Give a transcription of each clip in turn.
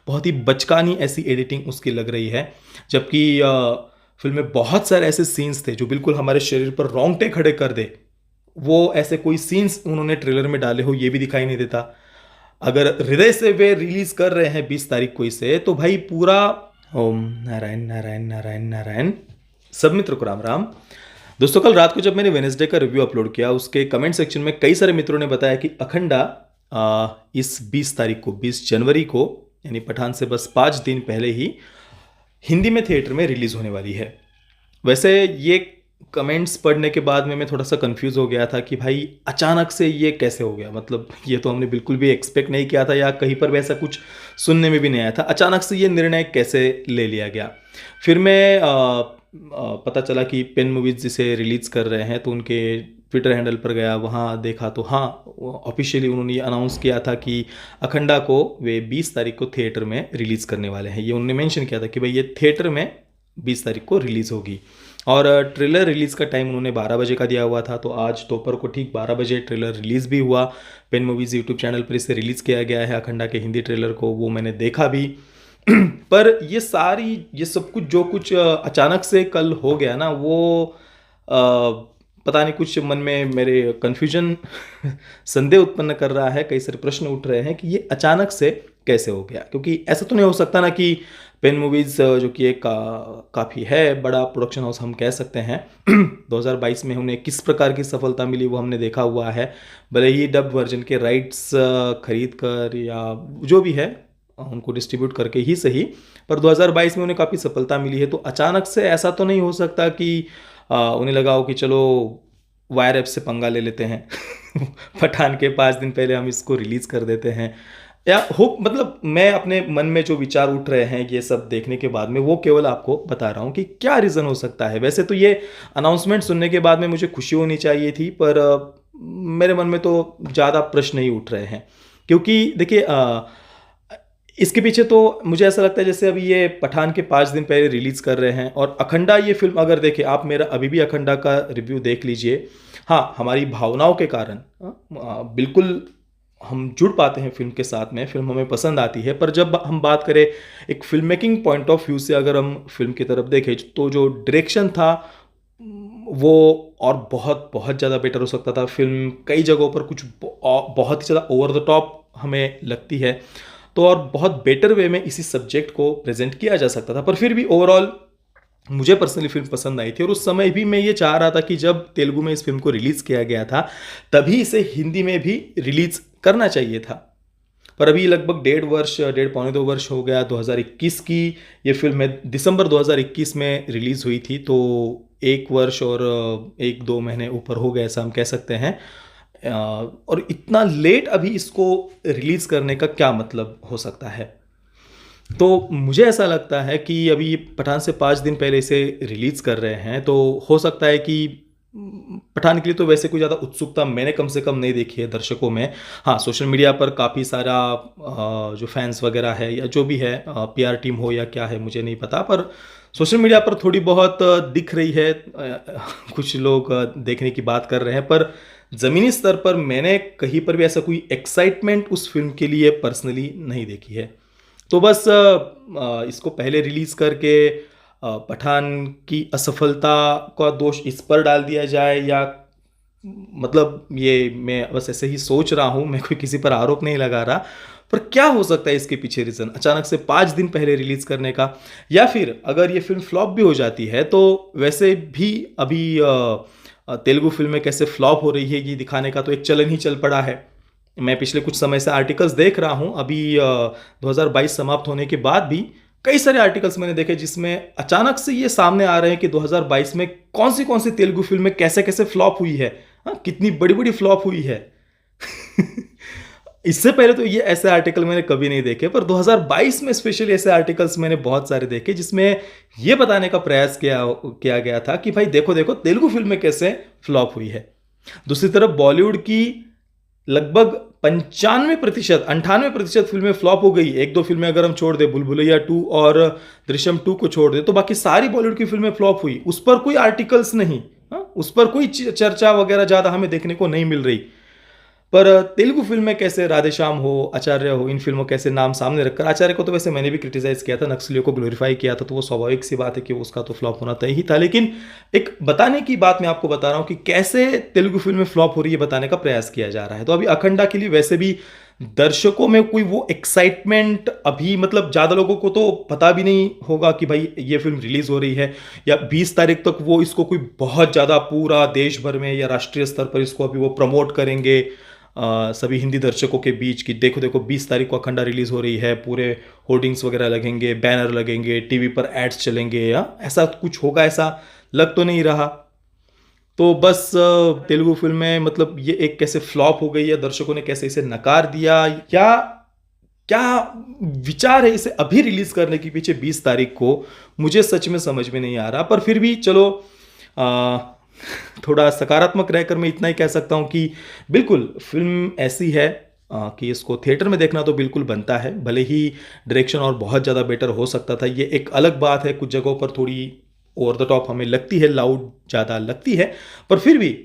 बहुत ही बचकानी ऐसी एडिटिंग उसकी लग रही है, जबकि फिल्म में बहुत सारे ऐसे सीन्स थे जो बिल्कुल हमारे शरीर पर रोंगटे खड़े कर दे। वो ऐसे कोई सीन्स उन्होंने ट्रेलर में डाले हो ये भी दिखाई नहीं देता। अगर हृदय से वे रिलीज कर रहे हैं 20 तारीख को इसे, तो भाई पूरा ओम नारायण नारायण नारायण नारायण। सब मित्रों को राम राम। दोस्तों, कल रात को जब मैंने वेडनेसडे का रिव्यू अपलोड किया, उसके कमेंट सेक्शन में कई सारे मित्रों ने बताया कि अखंडा इस 20 तारीख को, 20 जनवरी को, यानी पठान से बस 5 दिन पहले ही हिंदी में थिएटर में रिलीज होने वाली है। वैसे ये कमेंट्स पढ़ने के बाद में मैं थोड़ा सा कंफ्यूज हो गया था कि भाई अचानक से ये कैसे हो गया। मतलब ये तो हमने बिल्कुल भी एक्सपेक्ट नहीं किया था, या कहीं पर वैसा कुछ सुनने में भी नहीं आया था। अचानक से ये निर्णय कैसे ले लिया गया। फिर मैं पता चला कि पेन मूवीज जिसे रिलीज कर रहे हैं, तो उनके ट्विटर हैंडल पर गया, वहाँ देखा तो हाँ, ऑफिशियली उन्होंने ये अनाउंस किया था कि अखंडा को वे 20 तारीख को थिएटर में रिलीज़ करने वाले हैं। ये उन्होंने मेंशन किया था कि भाई ये थिएटर में 20 तारीख को रिलीज़ होगी। और ट्रेलर रिलीज़ का टाइम उन्होंने 12 बजे का दिया हुआ था, तो आज दोपहर को ठीक 12 बजे ट्रेलर रिलीज़ भी हुआ। पेन मूवीज़ यूट्यूब चैनल पर इसे रिलीज़ किया गया है अखंडा के हिंदी ट्रेलर को, वो मैंने देखा भी। पर ये सब कुछ जो कुछ अचानक से कल हो गया ना, वो पता नहीं, कुछ मन में मेरे कन्फ्यूजन संदेह उत्पन्न कर रहा है। कई सारे प्रश्न उठ रहे हैं कि ये अचानक से कैसे हो गया, क्योंकि ऐसा तो नहीं हो सकता ना कि पेन मूवीज़ जो कि एक काफ़ी है बड़ा प्रोडक्शन हाउस हम कह सकते हैं, 2022 में उन्हें किस प्रकार की सफलता मिली वो हमने देखा हुआ है। भले ही डब वर्जन के राइट्स खरीद कर या जो भी है उनको डिस्ट्रीब्यूट करके ही सही, पर 2022 में उन्हें काफ़ी सफलता मिली है। तो अचानक से ऐसा तो नहीं हो सकता कि उन्हें लगा हो कि चलो वायर ऐप से पंगा ले लेते हैं पठान के 5 दिन पहले हम इसको रिलीज़ कर देते हैं, या हो, मतलब मैं अपने मन में जो विचार उठ रहे हैं ये सब देखने के बाद में, वो केवल आपको बता रहा हूँ कि क्या रीज़न हो सकता है। वैसे तो ये अनाउंसमेंट सुनने के बाद में मुझे खुशी होनी चाहिए थी, पर मेरे मन में तो ज़्यादा प्रश्न ही उठ रहे हैं। क्योंकि देखिए, इसके पीछे तो मुझे ऐसा लगता है जैसे अभी ये पठान के 5 दिन पहले रिलीज़ कर रहे हैं, और अखंडा ये फिल्म, अगर देखें आप मेरा अभी भी अखंडा का रिव्यू देख लीजिए, हाँ हमारी भावनाओं के कारण बिल्कुल हम जुड़ पाते हैं फिल्म के साथ में, फिल्म हमें पसंद आती है। पर जब हम बात करें एक film making point of view से, अगर हम फिल्म की तरफ देखें, तो जो डायरेक्शन था वो और बहुत बहुत ज़्यादा बेटर हो सकता था। फिल्म कई जगहों पर कुछ बहुत ही ज़्यादा ओवर द टॉप हमें लगती है, तो और बहुत बेटर वे में इसी सब्जेक्ट को प्रेजेंट किया जा सकता था। पर फिर भी ओवरऑल मुझे पर्सनली फिल्म पसंद आई थी, और उस समय भी मैं ये चाह रहा था कि जब तेलुगु में इस फिल्म को रिलीज़ किया गया था, तभी इसे हिंदी में भी रिलीज़ करना चाहिए था। पर अभी लगभग 1.5 पौने 2 वर्ष हो गया। 2021 की ये फिल्म है, दिसंबर 2021 में रिलीज़ हुई थी, तो 1 वर्ष और 1-2 महीने ऊपर हो गए, ऐसा हम कह सकते हैं। और इतना लेट अभी इसको रिलीज़ करने का क्या मतलब हो सकता है। तो मुझे ऐसा लगता है कि अभी पठान से 5 दिन पहले इसे रिलीज़ कर रहे हैं, तो हो सकता है कि पठान के लिए तो वैसे कोई ज़्यादा उत्सुकता मैंने कम से कम नहीं देखी है दर्शकों में। हाँ, सोशल मीडिया पर काफ़ी सारा जो फैंस वगैरह है या जो भी है, पीआर टीम हो या क्या है मुझे नहीं पता, पर सोशल मीडिया पर थोड़ी बहुत दिख रही है, कुछ लोग देखने की बात कर रहे हैं। पर ज़मीनी स्तर पर मैंने कहीं पर भी ऐसा कोई एक्साइटमेंट उस फिल्म के लिए पर्सनली नहीं देखी है। तो बस इसको पहले रिलीज़ करके पठान की असफलता का दोष इस पर डाल दिया जाए, या मतलब ये मैं बस ऐसे ही सोच रहा हूँ, मैं कोई किसी पर आरोप नहीं लगा रहा, पर क्या हो सकता है इसके पीछे रीज़न अचानक से 5 दिन पहले रिलीज़ करने का। या फिर अगर ये फिल्म फ्लॉप भी हो जाती है, तो वैसे भी अभी तेलुगु फिल्में कैसे फ्लॉप हो रही है ये दिखाने का तो एक चलन ही चल पड़ा है। मैं पिछले कुछ समय से आर्टिकल्स देख रहा हूँ, अभी 2022 समाप्त होने के बाद भी कई सारे आर्टिकल्स मैंने देखे जिसमें अचानक से ये सामने आ रहे हैं कि 2022 में कौन सी तेलुगु फिल्में कैसे कैसे फ्लॉप हुई है, कितनी बड़ी बड़ी फ्लॉप हुई है। इससे पहले तो ये ऐसे आर्टिकल मैंने कभी नहीं देखे, पर 2022 में स्पेशली ऐसे आर्टिकल्स मैंने बहुत सारे देखे जिसमें ये बताने का प्रयास किया गया था कि भाई देखो देखो तेलुगु फिल्में कैसे फ्लॉप हुई है। दूसरी तरफ बॉलीवुड की लगभग 98% फिल्में फ्लॉप हो गई। 1-2 फिल्में अगर हम छोड़ दें, भूल-भुलैया 2 और दृश्यम 2 को छोड़ दें, तो बाकी सारी बॉलीवुड की फिल्में फ्लॉप हुई। उस पर कोई आर्टिकल्स नहीं, उस पर कोई चर्चा वगैरह ज़्यादा हमें देखने को नहीं मिल रही। पर तेलुगु फ़िल्म में कैसे राधेश्याम हो, आचार्य हो, इन फ़िल्मों कैसे नाम सामने रखकर आचार्य को तो वैसे मैंने भी क्रिटिसाइज़ किया था, नक्सलियों को ग्लोरीफाई किया था, तो वो स्वाभाविक सी बात है कि उसका तो फ्लॉप होना तय ही था। लेकिन एक बताने की बात मैं आपको बता रहा हूँ कि कैसे तेलुगु फ़िल्में फ्लॉप हो रही है, बताने का प्रयास किया जा रहा है। तो अभी अखंडा के लिए वैसे भी दर्शकों में कोई वो एक्साइटमेंट अभी मतलब ज़्यादा लोगों को तो पता भी नहीं होगा कि भाई ये फ़िल्म रिलीज़ हो रही है, या 20 तारीख तक वो इसको कोई बहुत ज़्यादा पूरा देश भर में या राष्ट्रीय स्तर पर इसको अभी वो प्रमोट करेंगे सभी हिंदी दर्शकों के बीच कि देखो देखो 20 तारीख को अखंडा रिलीज़ हो रही है, पूरे होर्डिंग्स वगैरह लगेंगे, बैनर लगेंगे, टीवी पर एड्स चलेंगे, या ऐसा कुछ होगा, ऐसा लग तो नहीं रहा। तो बस तेलुगु फ़िल्में मतलब ये एक कैसे फ्लॉप हो गई है, दर्शकों ने कैसे इसे नकार दिया, क्या क्या विचार है इसे अभी रिलीज़ करने के पीछे 20 तारीख को, मुझे सच में समझ में नहीं आ रहा। पर फिर भी चलो अ, थोड़ा सकारात्मक रहकर मैं इतना ही कह सकता हूँ कि बिल्कुल फ़िल्म ऐसी है कि इसको थिएटर में देखना तो बिल्कुल बनता है। भले ही डायरेक्शन और बहुत ज़्यादा बेटर हो सकता था, ये एक अलग बात है, कुछ जगहों पर थोड़ी ओवर द टॉप हमें लगती है, लाउड ज़्यादा लगती है, पर फिर भी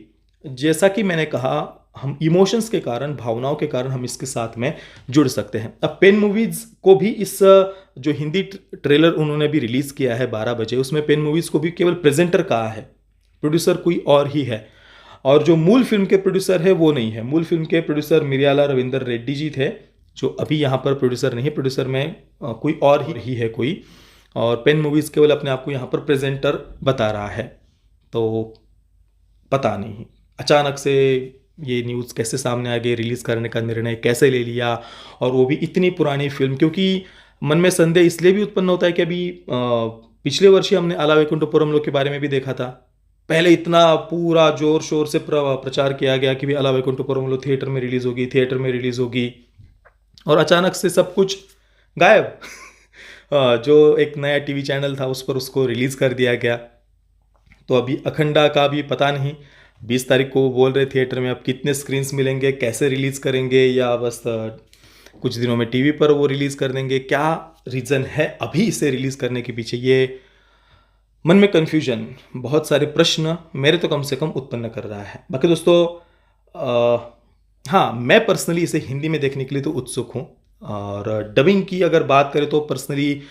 जैसा कि मैंने कहा, हम इमोशंस के कारण, भावनाओं के कारण हम इसके साथ में जुड़ सकते हैं। अब पेन मूवीज़ को भी इस जो हिंदी ट्रेलर उन्होंने भी रिलीज़ किया है 12 बजे, उसमें पेन मूवीज़ को भी केवल प्रेजेंटर कहा है, प्रोड्यूसर कोई और ही है, और जो मूल फिल्म के प्रोड्यूसर है वो नहीं है। मूल फिल्म के प्रोड्यूसर मिर्याला रविंदर रेड्डी जी थे, जो अभी यहाँ पर प्रोड्यूसर नहीं है, प्रोड्यूसर में कोई और ही है कोई, और पेन मूवीज़ केवल अपने आप को यहाँ पर प्रेजेंटर बता रहा है। तो पता नहीं अचानक से ये न्यूज़ कैसे सामने आ गई, रिलीज़ करने का निर्णय कैसे ले लिया, और वो भी इतनी पुरानी फिल्म। क्योंकि मन में संदेह इसलिए भी उत्पन्न होता है कि अभी पिछले वर्ष ही हमने आला वैकुंठपुरम के बारे में भी देखा था। पहले इतना पूरा जोर शोर से प्रचार किया गया कि भी आला वैकुंठपुरम थिएटर में रिलीज़ होगी, थिएटर में रिलीज़ होगी, और अचानक से सब कुछ गायब। जो एक नया टीवी चैनल था उस पर उसको रिलीज़ कर दिया गया। तो अभी अखंडा का भी पता नहीं, 20 तारीख को वो बोल रहे थिएटर में, अब कितने स्क्रीन्स मिलेंगे, कैसे रिलीज़ करेंगे, या बस कुछ दिनों में टीवी पर वो रिलीज़ कर देंगे, क्या रीज़न है अभी इसे रिलीज़ करने के पीछे, ये मन में कन्फ्यूजन, बहुत सारे प्रश्न मेरे तो कम से कम उत्पन्न कर रहा है। बाकी दोस्तों हाँ, मैं पर्सनली इसे हिंदी में देखने के लिए तो उत्सुक हूँ, और डबिंग की अगर बात करें तो पर्सनली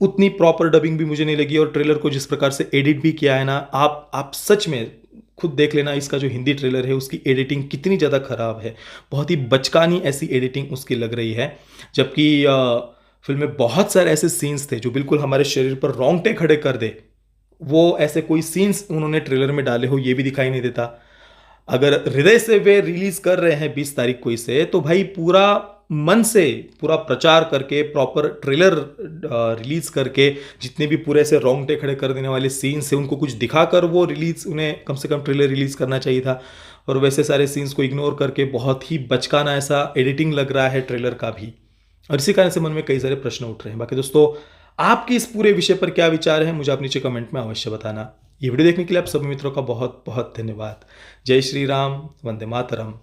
उतनी प्रॉपर डबिंग भी मुझे नहीं लगी, और ट्रेलर को जिस प्रकार से एडिट भी किया है ना, आप सच में खुद देख लेना, इसका जो हिंदी ट्रेलर है उसकी एडिटिंग कितनी ज़्यादा ख़राब है, बहुत ही बचकानी ऐसी एडिटिंग उसकी लग रही है। जबकि फिल्म में बहुत सारे ऐसे सीन्स थे जो बिल्कुल हमारे शरीर पर रोंगटे खड़े कर दे, वो ऐसे कोई सीन्स उन्होंने ट्रेलर में डाले हो ये भी दिखाई नहीं देता। अगर हृदय से वे रिलीज कर रहे हैं 20 तारीख को इसे, तो भाई पूरा मन से पूरा प्रचार करके, प्रॉपर ट्रेलर रिलीज करके, जितने भी पूरे ऐसे रोंगटे खड़े कर देने वाले सीन्स हैं उनको कुछ दिखाकर वो रिलीज, उन्हें कम से कम ट्रेलर रिलीज करना चाहिए था। और वैसे सारे सीन्स को इग्नोर करके बहुत ही बचकाना ऐसा एडिटिंग लग रहा है ट्रेलर का भी, और इसी कारण से मन में कई सारे प्रश्न उठ रहे हैं। बाकी दोस्तों, आपके इस पूरे विषय पर क्या विचार है, मुझे आप नीचे कमेंट में अवश्य बताना। ये वीडियो देखने के लिए आप सभी मित्रों का बहुत बहुत धन्यवाद। जय श्री राम, वंदे मातरम।